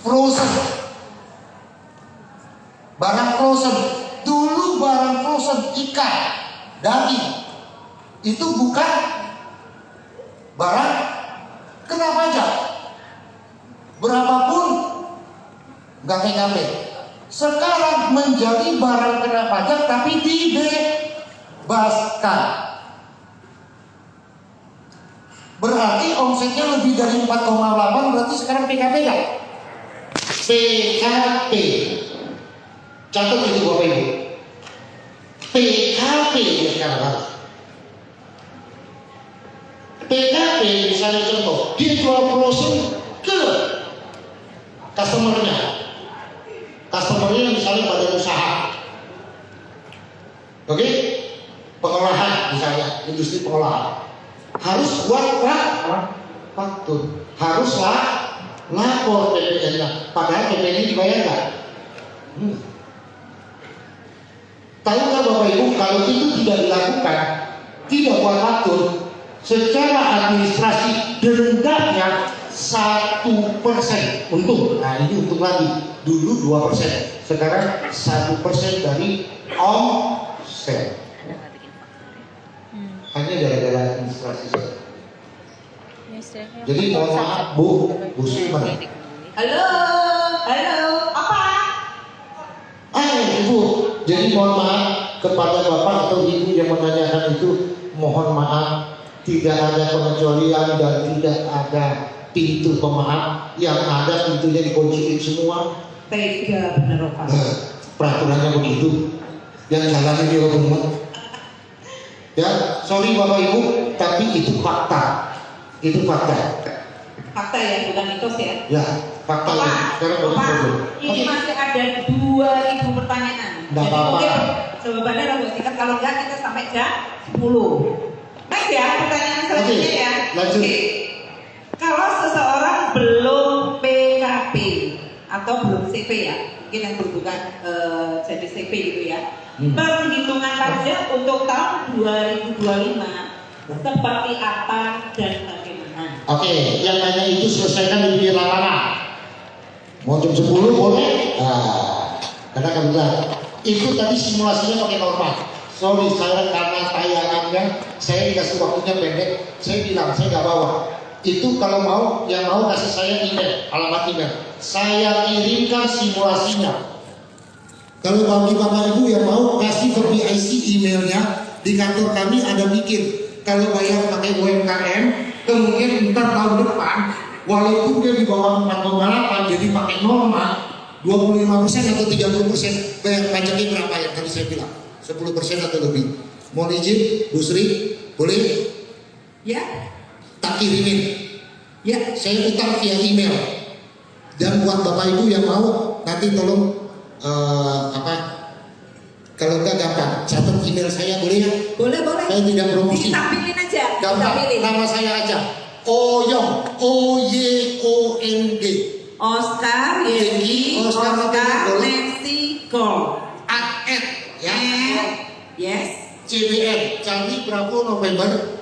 frozen. Barang frozen. Dulu barang frozen ikan, daging itu bukan barang kena pajak. Berapapun nggak TKP. Sekarang menjadi barang kena pajak tapi dibebaskan. Berarti omsetnya lebih dari 4,8, berarti sekarang PKP nggak? PKP. Catat itu Bapak Ibu. PKP ya sekarang. PKP misalnya contoh, dia jual frozen ke customernya. Customernya misalnya badan usaha. Oke? Pengolahan misalnya, industri pengolahan. Harus buat faktur, haruslah lapor PPN-nya. Padahal PPN dibayar nggak? Tahu nggak Bapak Ibu, kalau itu tidak dilakukan, tidak buat faktur, secara administrasi dendanya 1% untung. Nah ini untung lagi. Dulu 2%, sekarang 1% dari omset. Hanya gara-gara administrasi. Jadi mohon maaf Bu Suman. Halo, apa? Ibu, jadi mohon maaf kepada Bapak atau Ibu yang menanyakan itu, mohon maaf, tidak ada pengecualian dan tidak ada pintu pemaaf. Yang ada pintunya dikunciin semua. Tega bener Pak. Peraturannya begitu. Yang jalannya dia semua. Ya, sorry Bapak Ibu, tapi itu fakta. Itu fakta. Fakta ya, bukan mitos ya. Ya, fakta. Ini masih ada 2.000 pertanyaan. Nggak Jadi apa-apa. mungkin jawabannya langsung singkat, kalau enggak kita sampai jam 10. Next ya, pertanyaan selanjutnya ya. Lanjut. Oke. Kalau seseorang belum PKP atau belum CV ya, mungkin yang berhubungan jadi CV gitu ya. Perhitungan pajak untuk tahun 2025 seperti apa dan bagaimana? Oke, yang nanya itu selesaikan di pinggir lapangan. Mau jam 10 boleh? Karena kan bilang itu tadi simulasinya pakai normal. Sorry, saya karena tayangannya saya dikasih waktunya pendek, saya bilang saya nggak bawa. Itu kalau mau, yang mau kasih saya email, alamat email. Saya kirimkan simulasinya. Kalau bagi Bapak Ibu yang mau kasih ke PIC emailnya, di kantor kami ada mikir. Kalau bayar pakai UMKM, kemudian ntar tahun depan, walaupun dia di bawah 4,8, jadi pakai norma 25% atau 30%, bayar pajaknya berapa yang tadi saya bilang? 10% atau lebih. Mohon izin, Bu Sri, boleh? Ya. Tak kirimin. Ya. Saya utang via email. Dan buat Bapak Ibu yang mau, nanti tolong kalau enggak gampang, catat email saya boleh ya? Boleh. Saya tidak promosi. Ditampilin aja. Gampang, nama saya aja. Oyong, OYONG. Oscar, Yegi, Oscar, Nancy, Gold. @ ya. Yes. CBN, Charlie Bravo November.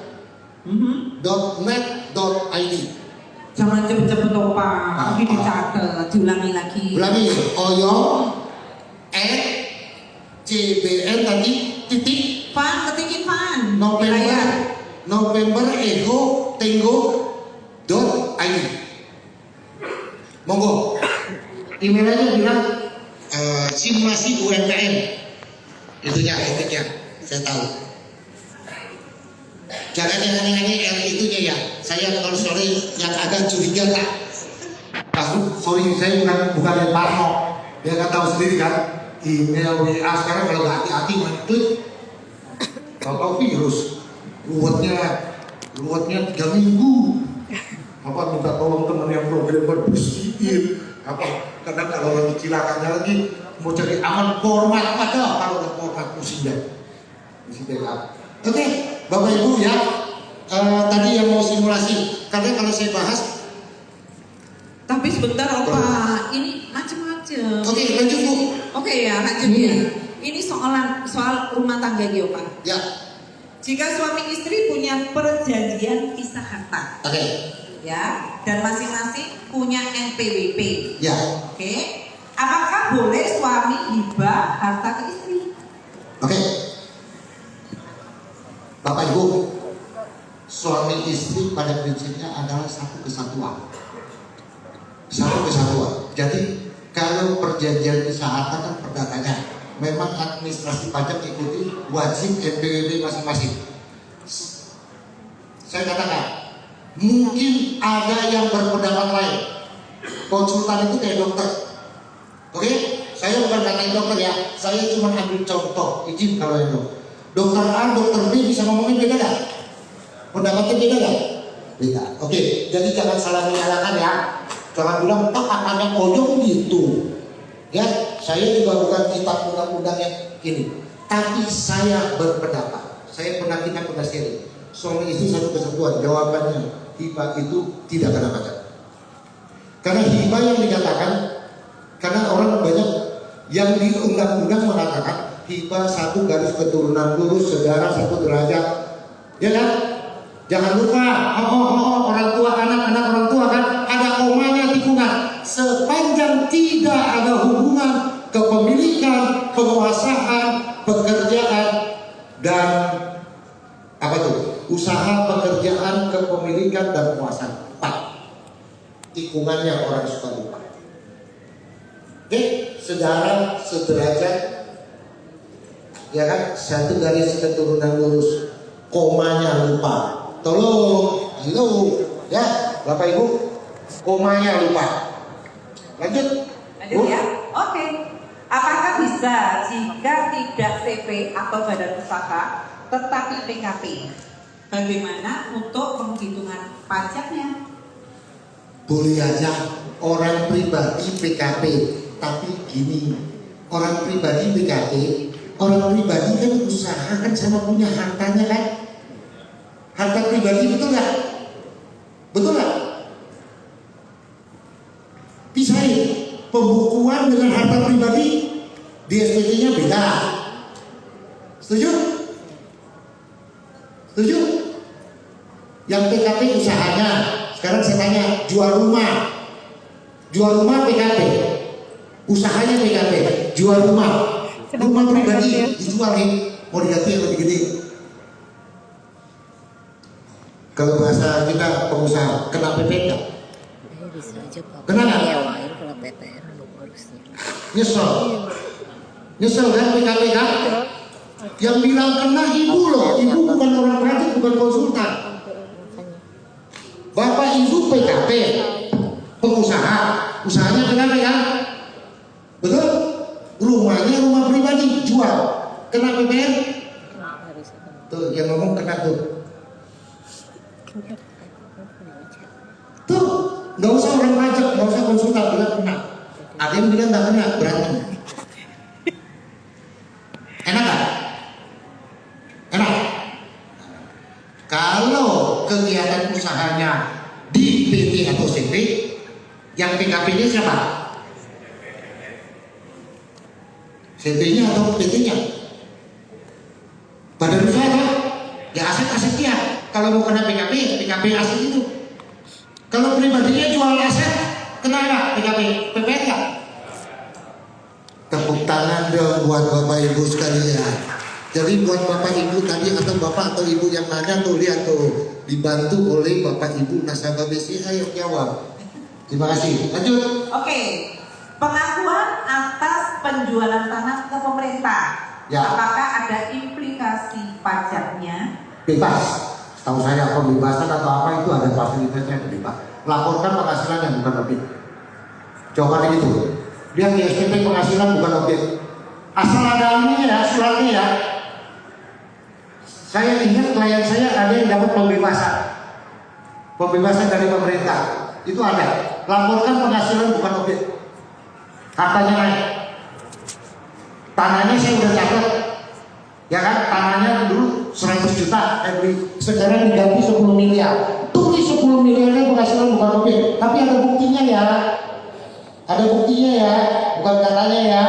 .net.id. Jangan cepet-cepet dong Pak, ini dicatat, diulangi lagi. Ulangi, Oyong @CBN tadi titik Fan, ketikin Fan. November Echo Tango .id. Monggo. Emailnya bilang simulasi UMKM. Itunya topiknya, saya tahu. Jangan yang aneh-aneh R itunya ya. Saya kalau sore yang agak curiga tak. Sorry, saya bukan yang parno. Dia nggak tahu sendiri kan. Email WA sekarang kalau nggak hati-hati mengklik, tahu virus. Ruwetnya 3 minggu. Apa minta tolong teman yang programmer bersihin. Kadang kalau lagi cilakannya lagi mau cari aman format apa kalau udah format pusing deh. Oke, Bapak Ibu ya. Tadi yang mau simulasi, karena kalau saya bahas. Tapi sebentar Pak, ini macam-macam. Oke, lanjut Bu. Oke ya, lanjut ya. Ini soal rumah tangga gitu Pak. Ya. Jika suami istri punya perjanjian pisah harta. Oke. ya, dan masing-masing punya NPWP. Ya. Oke. Apakah boleh suami hibah harta ke istri? Oke. Bapak Ibu, suami istri pada prinsipnya adalah satu kesatuan. Satu kesatuan. Jadi kalau perjanjian pisah harta kan perdatanya, memang administrasi pajak ikuti wajib NPWP masing-masing. Saya katakan, mungkin ada yang berpendapat lain. Konsultan itu kayak dokter. Oke, saya bukan katain dokter ya, saya cuma ambil contoh, izin kalau itu. Dokter A, dokter B bisa ngomongin beda gak? Pendapatnya beda gak? Beda. Oke, jadi jangan salah menyalahkan ya. Jangan bilang, tak akannya ojong gitu. Ya, saya juga bukan kitab undang-undang yang gini. Tapi saya berpendapat, saya pernah kita sendiri. Suami istri satu kesatuan, jawabannya hibah itu tidak kena pajak. Karena hibah yang dikatakan, karena orang banyak yang di undang-undang mengatakan hibah satu garis keturunan lurus saudara satu derajat, ya kan? Jangan lupa, orang tua anak orang tua kan ada komanya tikungan. Sepanjang tidak ada hubungan kepemilikan, penguasaan, pekerjaan dan apa tuh? Usaha, pekerjaan, kepemilikan dan penguasaan. 4. Tikungannya orang suka lupa. Oke, saudara sederajat, ya kan? Satu garis keturunan lurus, komanya lupa. Tolong, halo, ya, Bapak Ibu, komanya lupa. Lanjut. Lanjut ya. Oke. Apakah bisa jika tidak CP atau badan usaha, tetapi PKP? Bagaimana untuk penghitungan pajaknya? Boleh aja orang pribadi PKP, tapi gini, orang pribadi PKP, orang pribadi kan usaha kan sama punya hartanya kan, harta pribadi, betul nggak? Betul nggak? Pisahin pembukuan dengan harta pribadi di SPT-nya beda. Setuju? Setuju? Yang PKP usahanya. Sekarang saya tanya, jual rumah PKP, usahanya PKP, jual rumah pribadi dijual nih, mau diganti yang lebih gede. Kalau bahasa kita pengusaha kena PPK, kena nggak? Nyesel kan PKP kan? Yang bilang kena ibu loh, ibu bukan orang pajak, bukan konsultan. Bapak ibu PKP, pengusaha, usahanya PKP kan? Betul? Rumahnya rumah pribadi, jual, kena PPN? Tuh, yang ngomong kena tuh. Tuh, nggak usah orang pajak, nggak usah konsultan, bilang kena. Ada yang bilang nggak kena, berantem. Enak gak? Enak? Kalau kegiatan usahanya di PT atau CP, yang PKP-nya siapa? CP-nya atau PT-nya? Badan usaha kan? Ya aset-asetnya. Kalau mau kena PKP, PKP aset itu. Kalau pribadinya jual aset, kena nggak PKP? PPN nggak? Tepuk tangan dong buat Bapak Ibu sekalian. Jadi buat Bapak Ibu tadi atau Bapak atau Ibu yang nanya tuh, lihat tuh, dibantu oleh Bapak Ibu nasabah BCA yang jawab. Terima kasih. Lanjut. Oke. Pengakuan atas penjualan tanah ke pemerintah. Ya. Apakah ada implikasi pajaknya? Bebas. Tahu saya pembebasan atau apa itu ada fasilitasnya, bebas. Laporkan penghasilan yang bukan objek. Jawabannya itu. Dia di SPT penghasilan bukan objek. Asal ada ini ya, suratnya ya. Saya ingat klien saya ada yang dapat pembebasan. Pembebasan dari pemerintah. Itu ada. Laporkan penghasilan bukan objek. Hartanya naik. Tanahnya saya udah catat. Ya kan, tanahnya dulu 100 juta beli, sekarang diganti 10 miliar. Tulis 10 miliarnya penghasilan bukan objek. Tapi ada buktinya ya. Ada buktinya ya, bukan katanya ya.